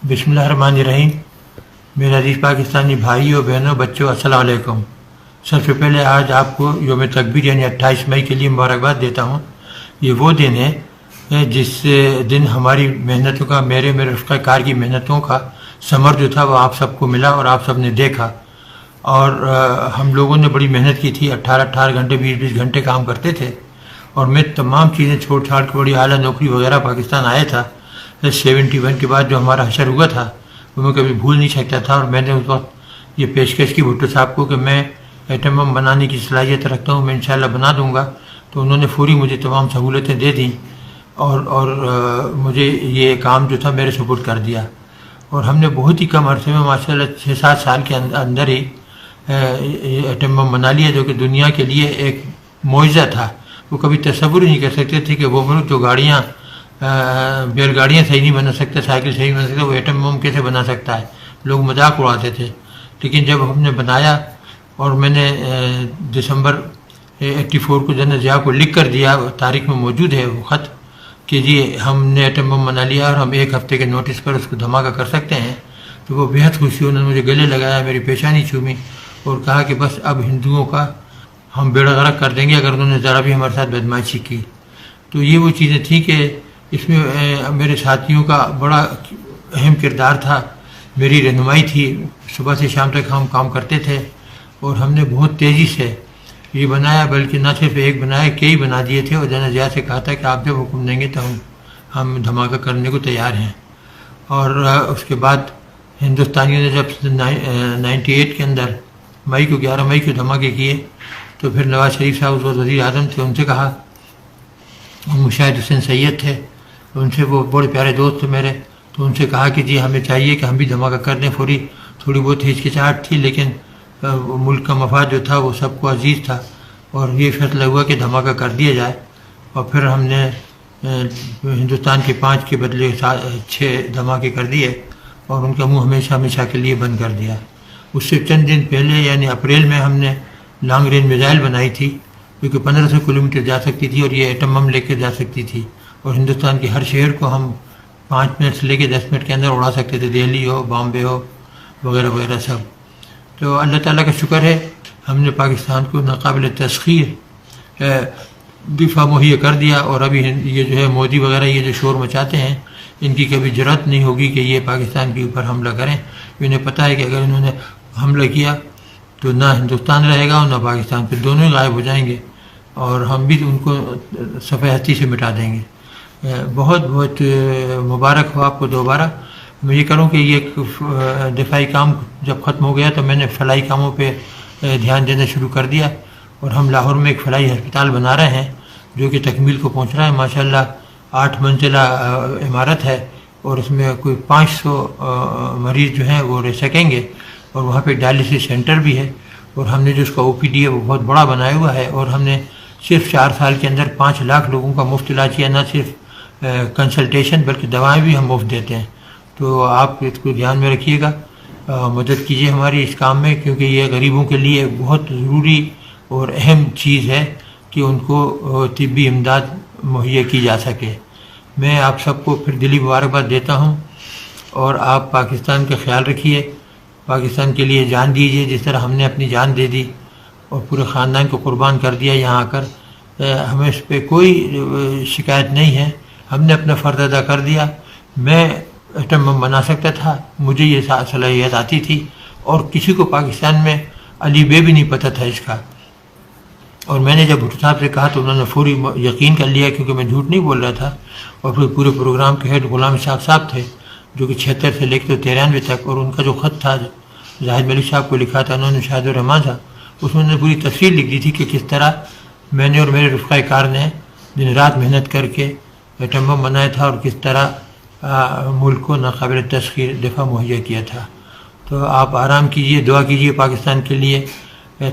बिस्मिल्लाहिर्रहमानिर्रहीम। मेरे अजीज़ पाकिस्तानी भाइयों बहनों बच्चों अस्सलाम वालेकुम। सबसे पहले आज आपको योम तकबीर यानी 28 मई के लिए मुबारकबाद देता हूँ। ये वो दिन है जिस दिन हमारी मेहनतों का मेरे रफ़्क़ा कार की मेहनतों का समर जो था वो आप सबको मिला और आप सब ने देखा। और हम लोगों ने बड़ी मेहनत की थी, 18 घंटे 20 घंटे काम करते थे। और मैं तमाम चीज़ें छोड़ छाड़ के बड़ी आला नौकरी वगैरह पाकिस्तान आया था 71 के बाद जो हमारा हशर हुआ था वो मैं कभी भूल नहीं सकता था। और मैंने उस वक्त ये पेशकश की भुट्टो साहब को कि मैं एटम बम बनाने की सलाहियत रखता हूँ, मैं इंशाल्लाह बना दूँगा। तो उन्होंने फौरी मुझे तमाम सहूलतें दे दी और मुझे ये काम जो था मेरे सुपुर्द कर दिया। और हमने बहुत ही कम अरसे में माशाल्लाह 6-7 साल के अंदर ही एटम बम बना लिया, जो कि दुनिया के लिए एक मुआजिज़ा था। वो कभी तसव्वुर ही नहीं कर सकते थे कि वो मुल्क जो गाड़ियाँ बैलगाड़ियाँ सही नहीं बना सकता, साइकिल सही नहीं बना सकता, वो एटम बम कैसे बना सकता है। लोग मजाक उड़ाते थे। लेकिन जब हमने बनाया और मैंने दिसंबर 84 को जनरल ज़िया को लिख कर दिया, तारीख में मौजूद है वो ख़त कि जी हमने एटम बम बना लिया और हम 1 हफ़्ते के नोटिस पर उसको धमाका कर सकते हैं। तो वो बेहद खुशी, उन्होंने मुझे गले लगाया, मेरी पेशानी छूमी और कहा कि बस अब हिंदुओं का हम बेड़ा गर्क कर देंगे अगर उन्होंने ज़रा भी हमारे साथ बदमाशी की। तो ये वो चीज़ें थी कि इसमें मेरे साथियों का बड़ा अहम किरदार था, मेरी रहनुमाई थी। सुबह से शाम तक हम काम करते थे और हमने बहुत तेज़ी से ये बनाया, बल्कि ना सिर्फ एक बनाया कई बना दिए थे। और जनरल ज़िया से कहा था कि आप जब हुक्म देंगे तो हम धमाका करने को तैयार हैं। और उसके बाद हिंदुस्तानियों ने जब 98 के अंदर 11 मई को धमाके किए तो फिर नवाज शरीफ साहब उस वक्त वज़ीर आज़म थे, उनसे कहा, मुशाहिद हुसैन सैयद थे उनसे, वो बड़े प्यारे दोस्त थे मेरे, तो उनसे कहा कि जी हमें चाहिए कि हम भी धमाका कर दें। थोड़ी बहुत हिचकिचाहट थी, लेकिन मुल्क का मफाद जो था वो सबको अजीज़ था और ये फैसला हुआ कि धमाका कर दिया जाए। और फिर हमने हिंदुस्तान के 5 के बदले 6 धमाके कर दिए और उनका मुँह हमेशा के लिए बंद कर दिया। उससे चंद दिन पहले यानी अप्रैल में हमने लॉन्ग रेंज मिसाइल बनाई थी, जो कि 1500 किलोमीटर जा सकती थी और ये एटम बम लेकर जा सकती थी। और हिंदुस्तान के हर शहर को हम 5 मिनट से लेकर 10 मिनट के अंदर उड़ा सकते थे, दिल्ली हो, बॉम्बे हो, वगैरह वगैरह सब। तो अल्लाह ताला का शुक्र है हमने पाकिस्तान को नाकाबिल तस्खीर दिफा मुहैया कर दिया। और अभी ये जो है मोदी वगैरह ये जो शोर मचाते हैं, इनकी कभी जरूरत नहीं होगी कि ये पाकिस्तान के ऊपर हमला करें। इन्हें पता है कि अगर इन्होंने हमला किया तो ना हिंदुस्तान रहेगा और ना पाकिस्तान, फिर दोनों ही गायब हो जाएंगे और हम भी उनको सफ़े हस्ती से मिटा देंगे। बहुत बहुत मुबारक हो आपको दोबारा। मैं ये करूँ कि ये दिफाई काम जब ख़त्म हो गया तो मैंने फलाई कामों पे ध्यान देना शुरू कर दिया और हम लाहौर में एक फलाई हस्पताल बना रहे हैं जो कि तकमील को पहुँच रहा है। माशाल्लाह 8 मंजिला इमारत है और उसमें कोई 500 मरीज़ जो हैं वो रह सकेंगे और वहाँ पे डायलिसिस सेंटर भी है। और हमने जो उसका OPD है वो बहुत बड़ा बनाया हुआ है और हमने सिर्फ 4 साल के अंदर 5 लाख लोगों का मुफ्त इलाज किया। ना सिर्फ कंसल्टेशन बल्कि दवाएं भी हम मुफ्त देते हैं। तो आप इसको ध्यान में रखिएगा, मदद कीजिए हमारी इस काम में, क्योंकि ये गरीबों के लिए बहुत ज़रूरी और अहम चीज़ है कि उनको तिब्बी इमदाद मुहैया की जा सके। मैं आप सबको फिर दिली मुबारकबाद देता हूँ और आप पाकिस्तान का ख्याल रखिए, पाकिस्तान के लिए जान दीजिए जिस तरह हमने अपनी जान दे दी और पूरे ख़ानदान को कुर्बान कर दिया यहाँ आकर। हमें इस पर कोई शिकायत नहीं है, हमने अपना फ़र्ज़ अदा कर दिया। मैं एटम बम बना सकता था, मुझे ये सलाहियत आती थी और किसी को पाकिस्तान में अली बे भी नहीं पता था इसका। और मैंने जब भुट्टो साहब से कहा तो उन्होंने फौरी यकीन कर लिया, क्योंकि मैं झूठ नहीं बोल रहा था। और फिर पूरे प्रोग्राम के हेड गुलाम इसाक साहब थे जो कि 76 से लेकर 93 तक, और उनका जो ख़त था जाहिद मलिक साहब को लिखा था उन्होंने, शाहिदुर रहमान साहब, उसमें उन्होंने पूरी तफसील लिख दी थी कि किस तरह मैंने और मेरे रफ़्क़ाए कार ने दिन रात मेहनत करके एटम बम बनाया था और किस तरह मुल्क को नाकाबिल तस्खीर दिफा मुहैया किया था। तो आप आराम कीजिए, दुआ कीजिए पाकिस्तान के लिए,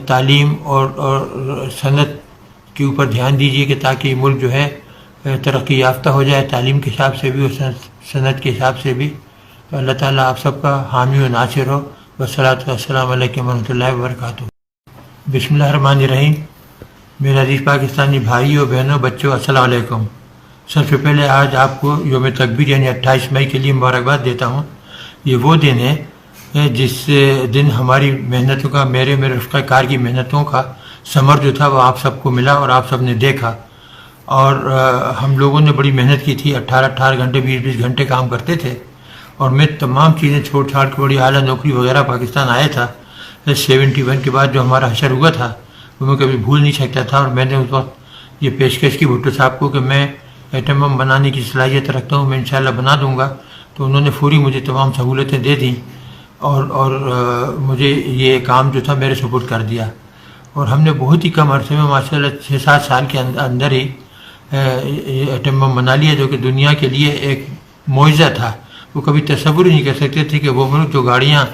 तालीम और सनत के ऊपर ध्यान दीजिए कि ताकि मुल्क जो है तरक्की याफ्ता हो जाए, तालीम के हिसाब से भी और सनत के हिसाब से भी। तो अल्लाह ताला आप सबका हामी व नासिर हो। वस्सलातु वस्सलामु अलैकुम वरहमतुल्लाहि वबरकातुहू। बिस्मिल्लाहिर्रहमानिर्रहीम। मेरे अजीज़ पाकिस्तानी भाइयों बहनों बच्चों अस्सलाम वालेकुम। सबसे पहले आज आपको योम तकबीर यानी 28 मई के लिए मुबारकबाद देता हूँ। یہ وہ دن ہے جس دن ہماری محنتوں کا میرے رفقۂ کار کی محنتوں کا ثمر جو تھا وہ آپ سب کو ملا اور آپ سب نے دیکھا. اور ہم لوگوں نے بڑی محنت کی تھی, 18 گھنٹے 20 گھنٹے کام کرتے تھے, اور میں تمام چیزیں چھوڑ چھاڑ کے بڑی اعلیٰ نوکری وغیرہ پاکستان آیا تھا. 71 کے بعد جو ہمارا حشر ہوا تھا وہ میں کبھی بھول نہیں سکتا تھا. اور میں نے اس وقت یہ پیشکش کی بھٹو صاحب کو کہ میں ایٹم بم بنانے کی صلاحیت رکھتا ہوں, میں انشاءاللہ بنا دوں گا. تو انہوں نے فوری مجھے تمام سہولتیں دے دیں اور مجھے یہ کام جو تھا میرے سپرد کر دیا. اور ہم نے بہت ہی کم عرصے میں ماشاءاللہ 6-7 سال کے اندر ہی ایٹم بم بنا لیا, جو کہ دنیا کے لیے ایک معجزہ تھا. وہ کبھی تصور ہی نہیں کر سکتے تھے کہ وہ ملک جو گاڑیاں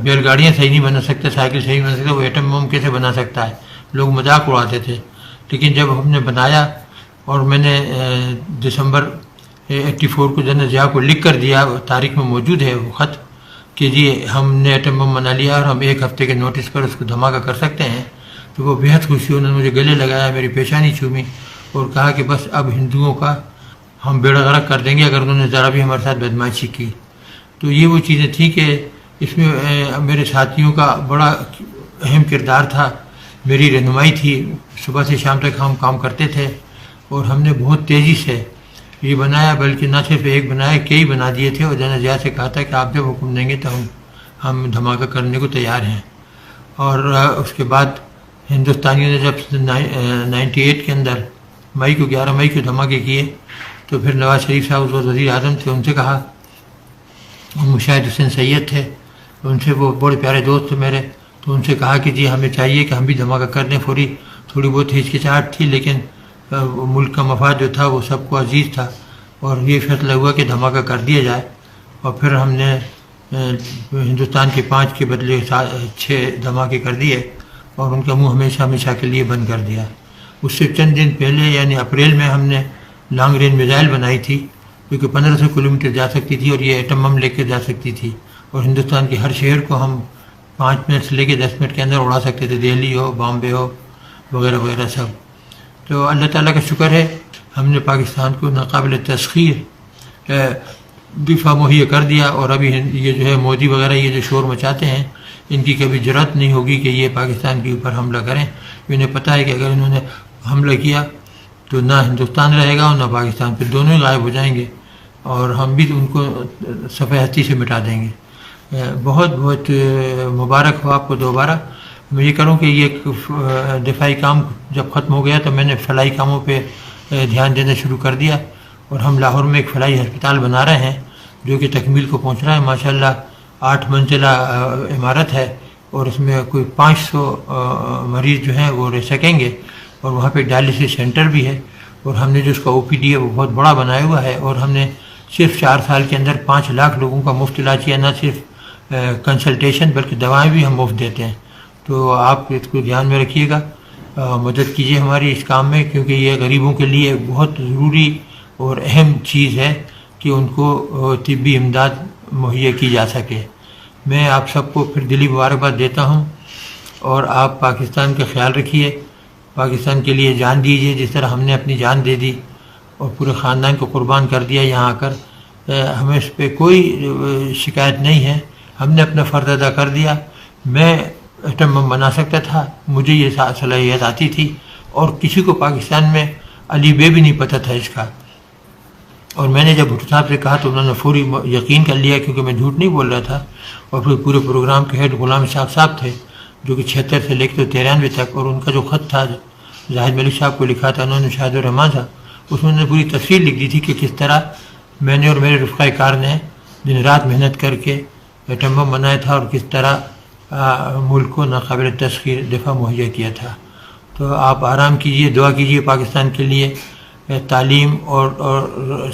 بیل گاڑیاں صحیح نہیں بنا سکتے, سائیکل صحیح نہیں بنا سکتے, وہ ایٹم بم کیسے بنا سکتا ہے. لوگ مذاق اڑاتے تھے. لیکن جب ہم نے بنایا اور میں نے دسمبر 84 کو جنرل ضیاء کو لکھ کر دیا, تاریخ میں موجود ہے وہ خط, کہ جی ہم نے ایٹم بم بنا لیا اور ہم 1 ہفتے کے نوٹس پر اس کو دھماکہ کر سکتے ہیں, تو وہ بےحد خوشی. انہوں نے مجھے گلے لگایا, میری پیشانی چھومی اور کہا کہ بس اب ہندوؤں کا ہم بیڑا غرق کر دیں گے اگر انہوں نے ذرا بھی ہمارے ساتھ بدمعاشی کی. تو یہ وہ چیزیں تھیں کہ اس میں میرے ساتھیوں کا بڑا اہم کردار تھا, میری رہنمائی تھی. صبح سے شام تک ہم کام کرتے تھے اور ہم نے بہت تیزی سے یہ بنایا, بلکہ نہ صرف ایک بنایا, کئی بنا دیے تھے. اور جنرل ضیاء سے کہا تھا کہ آپ جب حکم دیں گے تو ہم دھماکہ کرنے کو تیار ہیں. اور اس کے بعد ہندوستانیوں نے جب 98 کے اندر 11 مئی کو دھماکے کیے, تو پھر نواز شریف صاحب اس وقت وزیر اعظم تھے, ان سے کہا, مشاہد حسین سید تھے, ان سے وہ بڑے پیارے دوست تھے میرے, تو ان سے کہا کہ جی ہمیں چاہیے کہ ہم بھی دھماکہ کر دیں. تھوڑی بہت ہچکچاہٹ تھی, لیکن ملک کا مفاد جو تھا وہ سب کو عزیز تھا, اور یہ فیصلہ ہوا کہ دھماکہ کر دیا جائے. اور پھر ہم نے ہندوستان کے 5 کے بدلے 6 دھماکے کر دیے اور ان کا منہ ہمیشہ کے لیے بند کر دیا. اس سے چند دن پہلے یعنی اپریل میں ہم نے لانگ رینج میزائل بنائی تھی, جو کہ 1500 کلومیٹر جا سکتی تھی, اور یہ ایٹم بم لے کے جا سکتی تھی, اور ہندوستان کے ہر شہر کو ہم 5 منٹ سے لے کے 10 منٹ کے اندر اڑا سکتے تھے, دہلی ہو, بامبے ہو, وغیرہ وغیرہ سب. تو اللہ تعالیٰ کا شکر ہے ہم نے پاکستان کو ناقابل تسخیر دفاع مہیا کر دیا. اور ابھی یہ جو ہے مودی وغیرہ یہ جو شور مچاتے ہیں, ان کی کبھی جرأت نہیں ہوگی کہ یہ پاکستان کے اوپر حملہ کریں. انہیں پتہ ہے کہ اگر انہوں نے حملہ کیا تو نہ ہندوستان رہے گا اور نہ پاکستان, پھر دونوں ہی غائب ہو جائیں گے, اور ہم بھی ان کو صفحہ ہستی سے مٹا دیں گے. بہت بہت مبارک ہو آپ کو دوبارہ. میں یہ کروں کہ یہ دفاعی کام جب ختم ہو گیا تو میں نے فلاحی کاموں پہ دھیان دینا شروع کر دیا, اور ہم لاہور میں ایک فلاحی ہسپتال بنا رہے ہیں جو کہ تکمیل کو پہنچ رہا ہے. ماشاءاللہ 8 منزلہ عمارت ہے, اور اس میں کوئی 500 مریض جو ہیں وہ رہ سکیں گے, اور وہاں پہ ڈائلسس سینٹر بھی ہے. اور ہم نے جو اس کا OPD ہے وہ بہت بڑا بنایا ہوا ہے, اور ہم نے صرف 4 سال کے اندر 5 لاکھ لوگوں کا مفت علاج کیا. نہ صرف کنسلٹیشن بلکہ دوائیں بھی ہم مفت دیتے ہیں. تو آپ اس کو دھیان میں رکھیے گا, مدد کیجیے ہماری اس کام میں, کیونکہ یہ غریبوں کے لیے بہت ضروری اور اہم چیز ہے کہ ان کو طبی امداد مہیا کی جا سکے. میں آپ سب کو پھر دلی مبارکباد دیتا ہوں, اور آپ پاکستان کا خیال رکھیے, پاکستان کے لیے جان دیجیے جس طرح ہم نے اپنی جان دے دی اور پورے خاندان کو قربان کر دیا یہاں آ کر. ہمیں اس پہ کوئی شکایت نہیں ہے, ہم نے اپنا فرض ادا کر دیا. میں ایٹم بم بنا سکتا تھا, مجھے یہ صلاحیت آتی تھی, اور کسی کو پاکستان میں علی بے بھی نہیں پتہ تھا اس کا. اور میں نے جب بھٹو صاحب سے کہا تو انہوں نے فوری یقین کر لیا, کیونکہ میں جھوٹ نہیں بول رہا تھا. اور پھر پورے پروگرام کے ہیڈ غلام اسحاق صاحب تھے, جو کہ 76 سے لے کے 93 تک, اور ان کا جو خط تھا زاہد ملک صاحب کو لکھا تھا انہوں نے, شاہد الرحمان صاحب, اس میں نے پوری تفصیل لکھ دی تھی کہ کس طرح میں نے اور میرے رفقۂ کار نے دن رات محنت کر کے ایٹم بم بنایا تھا, اور کس طرح ملک کو ناقابل تسخیر دفاع مہیا کیا تھا. تو آپ آرام کیجئے, دعا کیجئے پاکستان کے لیے, تعلیم اور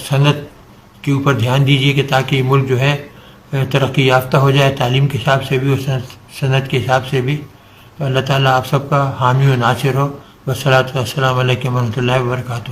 صنعت کے اوپر دھیان دیجئے کہ تاکہ یہ ملک جو ہے ترقی یافتہ ہو جائے, تعلیم کے حساب سے بھی اور صنعت کے حساب سے بھی. تو اللہ تعالیٰ آپ سب کا حامی و ناصر ہو. والصلاۃ والسلام علیکم ورحمۃ اللہ وبرکاتہ.